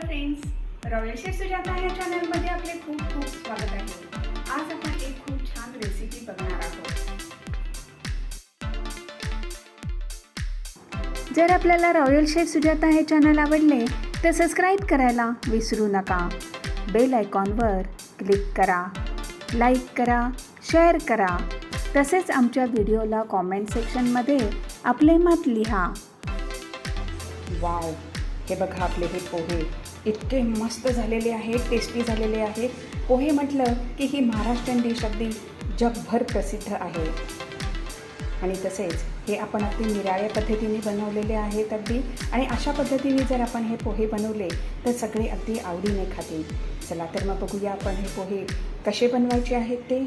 Friends, royal chef Sujata या चॅनलमध्ये आपले खूप खूप स्वागत आहे। आज आपण एक खूप छान रेसिपी बघणार आहोत। जर आपल्याला रॉयल शेफ सुजाता हे चॅनल आवडले तर सबस्क्राईब करायला विसरू नका। बेल आयकॉनवर क्लिक करा, लाईक करा, शेअर करा। तसेच आमच्या व्हिडिओला कॉमेंट सेक्शनमध्ये आपले मत लिहा। वाव, हे बघा आपले हे पोहे इतके मस्त झालेले आहेत, टेस्टी झालेले आहेत। पोहे म्हटलं की ही महाराष्ट्रीयन डिश अगदी जगभर प्रसिद्ध आहे। आणि तसेच हे आपण अगदी निराळ्या पद्धतीने बनवलेले आहेत अगदी। आणि अशा पद्धतीने जर आपण हे पोहे बनवले तर सगळे अगदी आवडीने खातील। चला तर मग बघूया आपण हे पोहे कसे बनवायचे आहेत ते।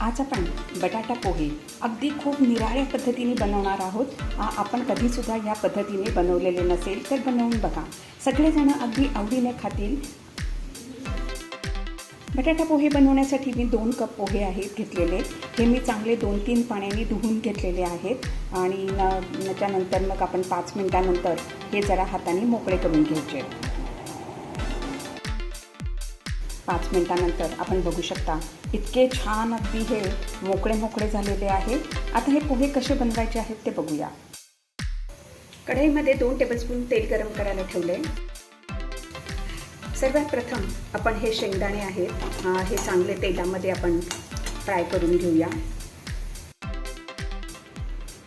आज आपण बटाटा पोहे अगदी खूप निराळ्या पद्धतीने बनवणार आहोत। आपण कधीसुद्धा या पद्धतीने बनवलेले नसेल तर बनवून बघा, सगळेजण अगदी आवडीने खातील। बटाटा पोहे बनवण्यासाठी मी 2 कप पोहे आहेत घेतलेले। हे मी चांगले 2-3 पाण्याने धुवून घेतलेले आहेत। आणि त्याच्यानंतर मग आपण 5 मिनिटानंतर हे जरा हाताने मोकळे करून घ्यायचे। 5 मिनिटानंतर आपण बघू शकता इतके छान अगदी हे मोकळे झालेले आहेत। आता हे पोहे कसे बनवायचे आहेत ते बघूया। कढईमध्ये 2 टेबलस्पून तेल गरम करायला ठेवले। सर्वात प्रथम आपण हे शेंगदाणे आहेत हे चांगले तेलामध्ये आपण फ्राय करून घेऊया।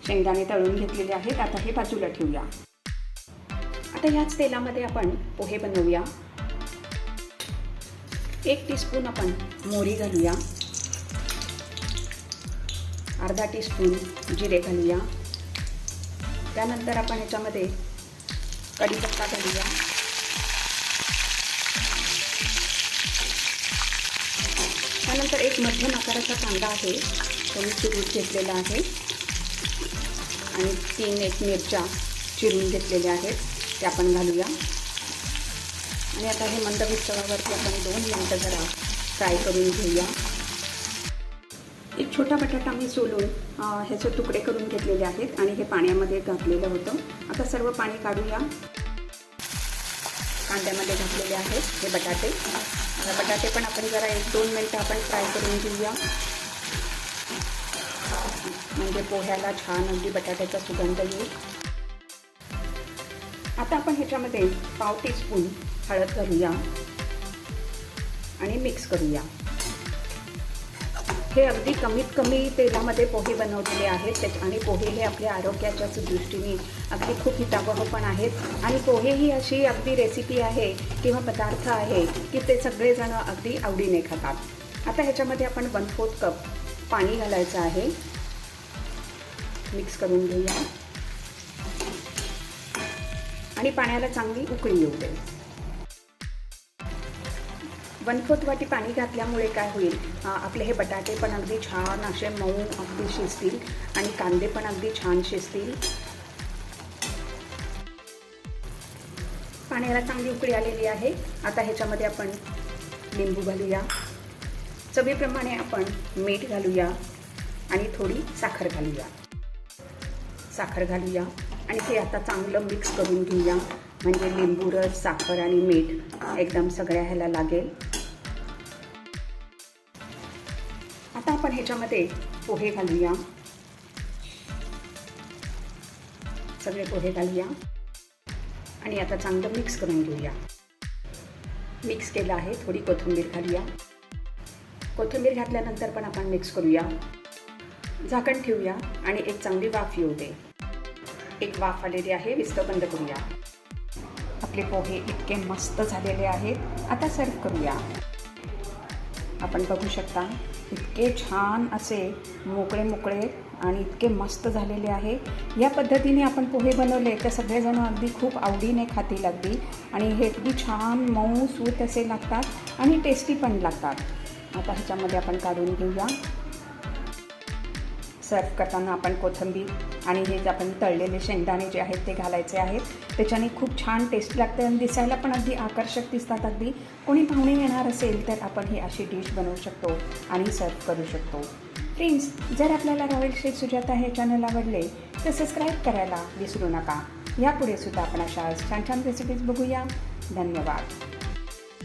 शेंगदाणे तळून घेतलेले आहेत। आता हे बाजूला ठेवूया। आता याच तेलामध्ये आपण पोहे बनवूया। 1 टीस्पून आपण मोहरी घालूया, अर्धा टीस्पून जिरे घालूया। त्यानंतर आपण ह्याच्यामध्ये कढीपत्ता घालूया। त्यानंतर एक मध्यम आकाराचा कांदा आहे तो मी चिरून घेतलेला आहे। आणि 3 मिरच्या चिरून घेतलेल्या आहेत त्या आपण घालूया। आणि आता हे मंद तव्यावरती आपण 2 मिनिटं जरा फ्राय करून घेऊया। एक छोटा बटाटा मी सोलून ह्याचे तुकडे करून घेतलेले आहेत आणि हे पाण्यामध्ये घातलेलं होतं। आता सर्व पाणी काढूया। कांद्यामध्ये घातलेले आहेत हे बटाटे। बटाटे पण आपण जरा 1-2 मिनिटं आपण फ्राय करून घेऊया, म्हणजे पोह्याला छान अगदी बटाट्याचा सुगंध येईल। आता आपण ह्याच्यामध्ये पाव टीस्पून हळद घालूया आणि मिक्स करूया। हे अगदी कमीत कमी तेलामध्ये पोहे बनवलेले आहेत आणि पोहे हे आपल्या आरोग्याच्या दृष्टीने अगदी खूप हितावह पण आहेत। आणि पोहे ही अशी अगदी रेसिपी आहे किंवा पदार्थ आहे की ते सगळेजण अगदी आवडीने खातात। आता ह्याच्यामध्ये आपण 1/4 कप पाणी घालायचं आहे। मिक्स करून घेऊया आणि पाण्याला चांगली उकळी येऊ दे। 1/4 वाटी पाणी घातल्यामुळे काय होईल, आपले हे बटाटे पण अगदी छान असे मऊ अगदी शिजतील आणि कांदे पण अगदी छान शिजतील। पाण्याला चांगली उकळी आलेली आहे। आता ह्याच्यामध्ये आपण लिंबू घालूया, चवीप्रमाणे आपण मीठ घालूया आणि थोडी साखर घालूया। आणि ते आता चांगलं मिक्स करून घेऊया, म्हणजे लिंबू रस, साखर आणि मीठ एकदम सगळ्या ह्याला लागेल। आता आपण ह्याच्यामध्ये पोहे घालूया, सगळे पोहे घालूया आणि आता चांगलं मिक्स करून घेऊया। मिक्स केलं आहे, थोडी कोथिंबीर घालूया। कोथिंबीर घातल्यानंतर पण आपण मिक्स करूया। झाकण ठेवूया आणि एक चांगली वाफ येऊ दे। एक वाफ आलेली आहे, विस्क बंद करूया। आपले पोहे इतके मस्त झालेले आहेत। आता सर्व करूया। आपण बघू शकता इतके छान असे मोकळे आणि इतके मस्त झालेले आहे। या पद्धतीने आपण पोहे बनवले तर सगळेजण अगदी खूप आवडीने खातील अगदी। आणि हे अगदी छान मऊ सूत असे लागतात आणि टेस्टी पण लागतात। आता ह्याच्यामध्ये आपण काढून घेऊया। सर्व करताना आपण कोथिंबीर आणि हे जे आपण तळलेले शेंगदाणे जे आहेत ते घालायचे आहेत। त्याच्याने खूप छान टेस्ट लागते आणि दिसायला पण अगदी आकर्षक दिसतात अगदी। कोणी पाहुणे येणार असेल तर आपण ही अशी डिश बनवू शकतो आणि सर्व करू शकतो। फ्रेंड्स, जर आपल्याला रॉयल शेफ सुजाता हे चॅनल आवडले तर सबस्क्राईब करायला विसरू नका। यापुढे सुद्धा आपण अशा छान छान रेसिपीज बघूया. धन्यवाद.